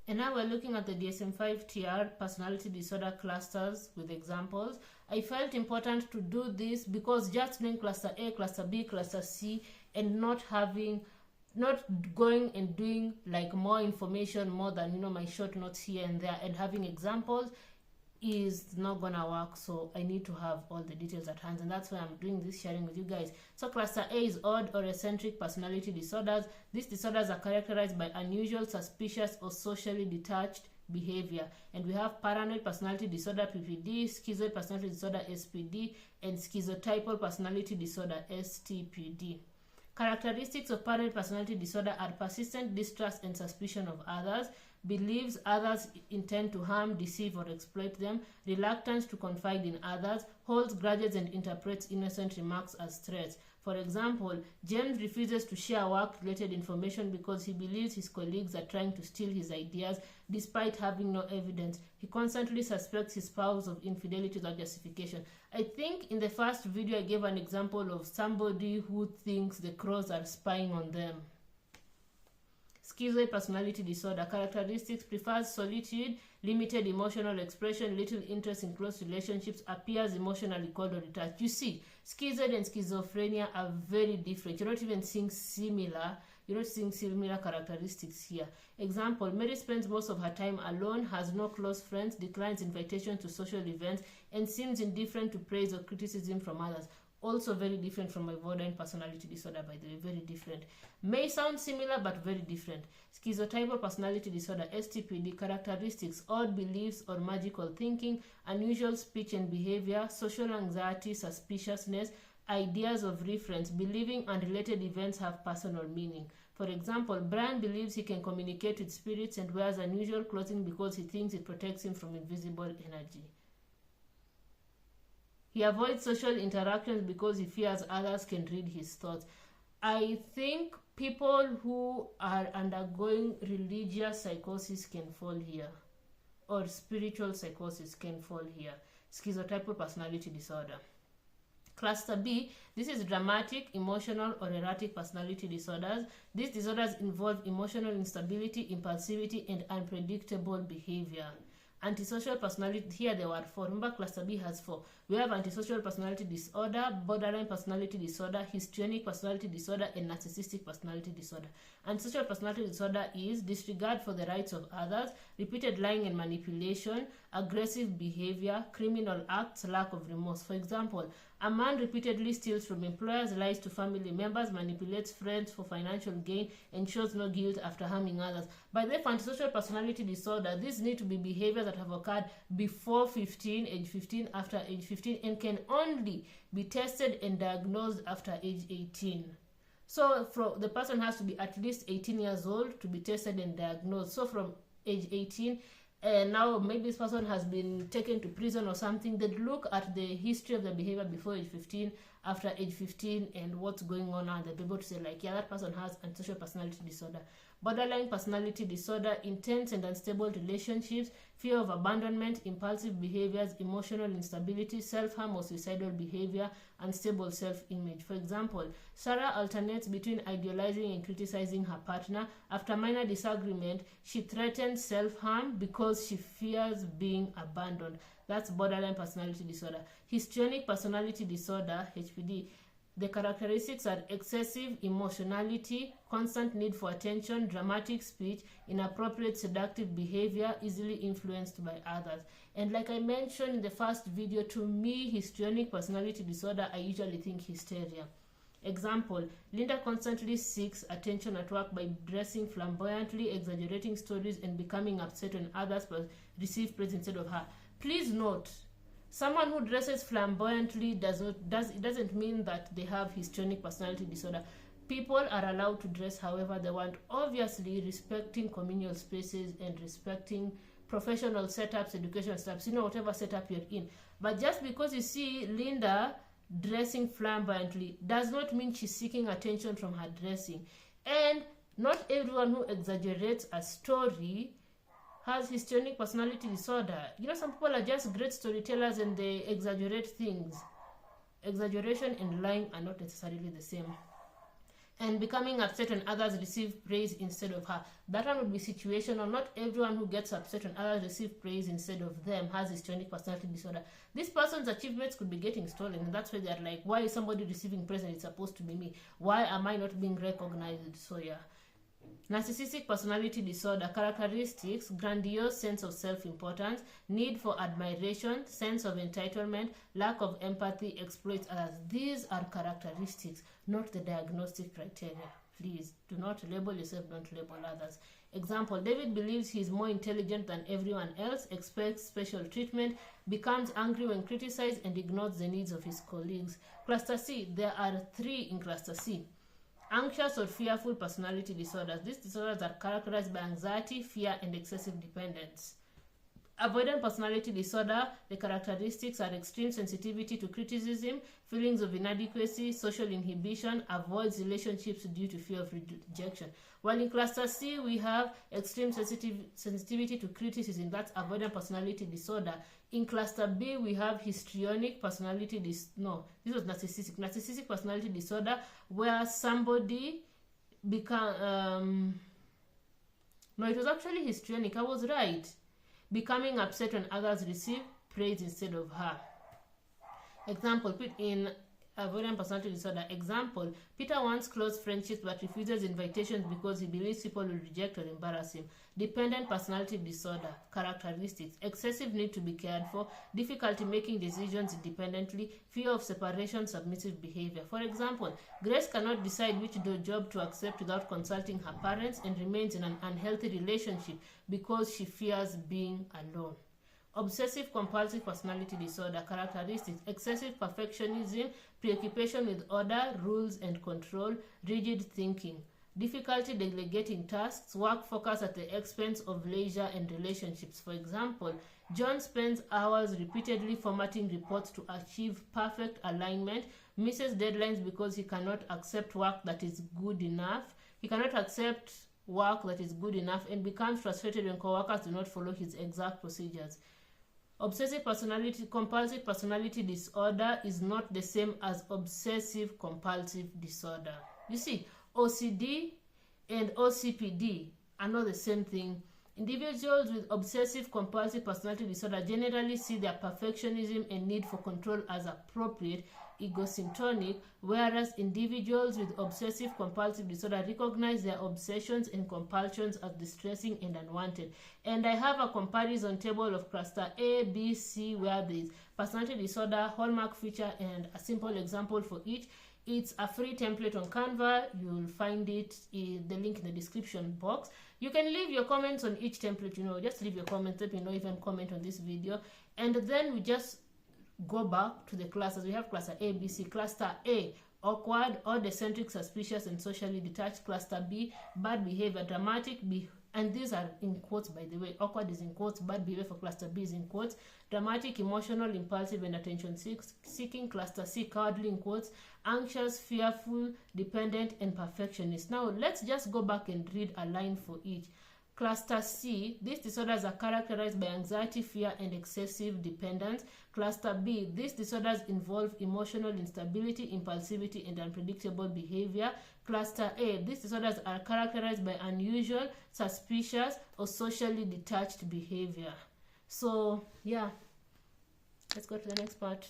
And now we're looking at the DSM-5 TR personality disorder clusters with examples. I felt important to do this because just doing cluster A, cluster B, cluster C, and not going and doing like more information, more than, you know, my short notes here and there, and having examples is not gonna work. So I need to have all the details at hand, and that's why I'm doing this sharing with you guys. So cluster A is odd or eccentric personality disorders. These disorders are characterized by unusual, suspicious, or socially detached behavior. And we have paranoid personality disorder, PPD, schizoid personality disorder, SPD, and schizotypal personality disorder, STPD. Characteristics of paranoid personality disorder are persistent distrust and suspicion of others, believes others intend to harm, deceive, or exploit them, reluctance to confide in others, holds grudges and interprets innocent remarks as threats. For example, James refuses to share work-related information because he believes his colleagues are trying to steal his ideas despite having no evidence. He constantly suspects his spouse of infidelity without justification. I think in the first video I gave an example of somebody who thinks the crows are spying on them. Schizoid personality disorder. Characteristics: prefers solitude, limited emotional expression, little interest in close relationships, appears emotionally cold or detached. You see, schizoid and schizophrenia are very different. You're not even seeing similar. You're not seeing similar characteristics here. Example: Mary spends most of her time alone, has no close friends, declines invitations to social events, and seems indifferent to praise or criticism from others. Also very different from avoidant personality disorder, by the way, very different. May sound similar, but very different. Schizotypal personality disorder, STPD. Characteristics: odd beliefs or magical thinking, unusual speech and behavior, social anxiety, suspiciousness, ideas of reference, believing unrelated events have personal meaning. For example, Brian believes he can communicate with spirits and wears unusual clothing because he thinks it protects him from invisible energy. He avoids social interactions because he fears others can read his thoughts. I think people who are undergoing religious psychosis can fall here, or spiritual psychosis can fall here. Schizotypal personality disorder. Cluster B, this is dramatic, emotional, or erratic personality disorders. These disorders involve emotional instability, impulsivity, and unpredictable behavior. Antisocial personality, here there were 4. Remember, cluster B has 4. We have antisocial personality disorder, borderline personality disorder, histrionic personality disorder, and narcissistic personality disorder. Antisocial personality disorder is disregard for the rights of others, repeated lying and manipulation, aggressive behavior, criminal acts, lack of remorse. For example, a man repeatedly steals from employers, lies to family members, manipulates friends for financial gain, and shows no guilt after harming others. By the way, for antisocial personality disorder, these need to be behaviors that have occurred before 15, age 15, after age 15, and can only be tested and diagnosed after age 18. So the person has to be at least 18 years old to be tested and diagnosed. So from age 18, and now maybe this person has been taken to prison or something, they'd look at the history of the behavior before age 15, after age 15, and what's going on, and they'll be able to say, like, yeah, that person has antisocial personality disorder. Borderline personality disorder, intense and unstable relationships, fear of abandonment, impulsive behaviors, emotional instability, self-harm or suicidal behavior, unstable self-image. For example, Sarah alternates between idealizing and criticizing her partner. After minor disagreement, she threatens self-harm because she fears being abandoned. That's borderline personality disorder. Histrionic personality disorder, HPD. The characteristics are excessive emotionality, constant need for attention, dramatic speech, inappropriate seductive behavior, easily influenced by others. And like I mentioned in the first video, to me, histrionic personality disorder, I usually think hysteria. Example, Linda constantly seeks attention at work by dressing flamboyantly, exaggerating stories, and becoming upset when others receive praise instead of her. Please note, someone who dresses flamboyantly doesn't mean that they have histrionic personality disorder. People are allowed to dress however they want, obviously respecting communal spaces and respecting professional setups, educational setups, whatever setup you're in. But just because you see Linda dressing flamboyantly does not mean she's seeking attention from her dressing. And not everyone who exaggerates a story has histrionic personality disorder. Some people are just great storytellers and they exaggerate things. Exaggeration and lying are not necessarily the same. And becoming upset when others receive praise instead of her. That one would be situational. Not everyone who gets upset when others receive praise instead of them has histrionic personality disorder. This person's achievements could be getting stolen, and that's why they're like, why is somebody receiving praise and it's supposed to be me? Why am I not being recognized? So yeah. Narcissistic personality disorder characteristics: grandiose sense of self-importance, need for admiration, sense of entitlement, lack of empathy, exploits others. These are characteristics, not the diagnostic criteria. Please do not label yourself, don't label others. Example: David believes he is more intelligent than everyone else, expects special treatment, becomes angry when criticized, and ignores the needs of his colleagues. Cluster C. There are 3 in cluster C. Anxious or fearful personality disorders. These disorders are characterized by anxiety, fear, and excessive dependence. Avoidant personality disorder, the characteristics are extreme sensitivity to criticism, feelings of inadequacy, social inhibition, avoids relationships due to fear of rejection. While in cluster C, we have extreme sensitivity to criticism, that's avoidant personality disorder. In cluster B, we have histrionic personality this was narcissistic personality disorder, where somebody become no, it was actually histrionic. I was right. Becoming upset when others receive praise instead of her. Example, put in avoidant personality disorder. Example: Peter wants close friendships but refuses invitations because he believes people will reject or embarrass him. Dependent personality disorder characteristics: excessive need to be cared for, difficulty making decisions independently, fear of separation, submissive behavior. For example, Grace cannot decide which job to accept without consulting her parents and remains in an unhealthy relationship because she fears being alone. Obsessive compulsive personality disorder characteristics: excessive perfectionism, preoccupation with order, rules, and control, rigid thinking, difficulty delegating tasks, work focus at the expense of leisure and relationships. For example, John spends hours repeatedly formatting reports to achieve perfect alignment, misses deadlines because he cannot accept work that is good enough. And becomes frustrated when coworkers do not follow his exact procedures. Obsessive compulsive personality disorder is not the same as obsessive compulsive disorder. You see, OCD and OCPD are not the same thing. Individuals with obsessive compulsive personality disorder generally see their perfectionism and need for control as appropriate, egosyntonic, whereas individuals with obsessive compulsive disorder recognize their obsessions and compulsions as distressing and unwanted. And I have a comparison table of cluster A, B, C, where there is personality disorder, hallmark feature, and a simple example for each. It's a free template on Canva. You'll find it in the link in the description box. You can leave your comments on each template, just leave your comments, let me know, even comment on this video. And then we just go back to the classes. We have cluster A, B, C. Cluster A, awkward, odd, eccentric, suspicious, and socially detached. Cluster B, bad behavior, dramatic, and these are in quotes, by the way. Awkward is in quotes, bad behavior for cluster B is in quotes. Dramatic, emotional, impulsive, and attention seeking. Cluster C, cowardly in quotes. Anxious, fearful, dependent, and perfectionist. Now, let's just go back and read a line for each. Cluster C, these disorders are characterized by anxiety, fear, and excessive dependence. Cluster B, these disorders involve emotional instability, impulsivity, and unpredictable behavior. Cluster A, these disorders are characterized by unusual, suspicious, or socially detached behavior. So, yeah, let's go to the next part.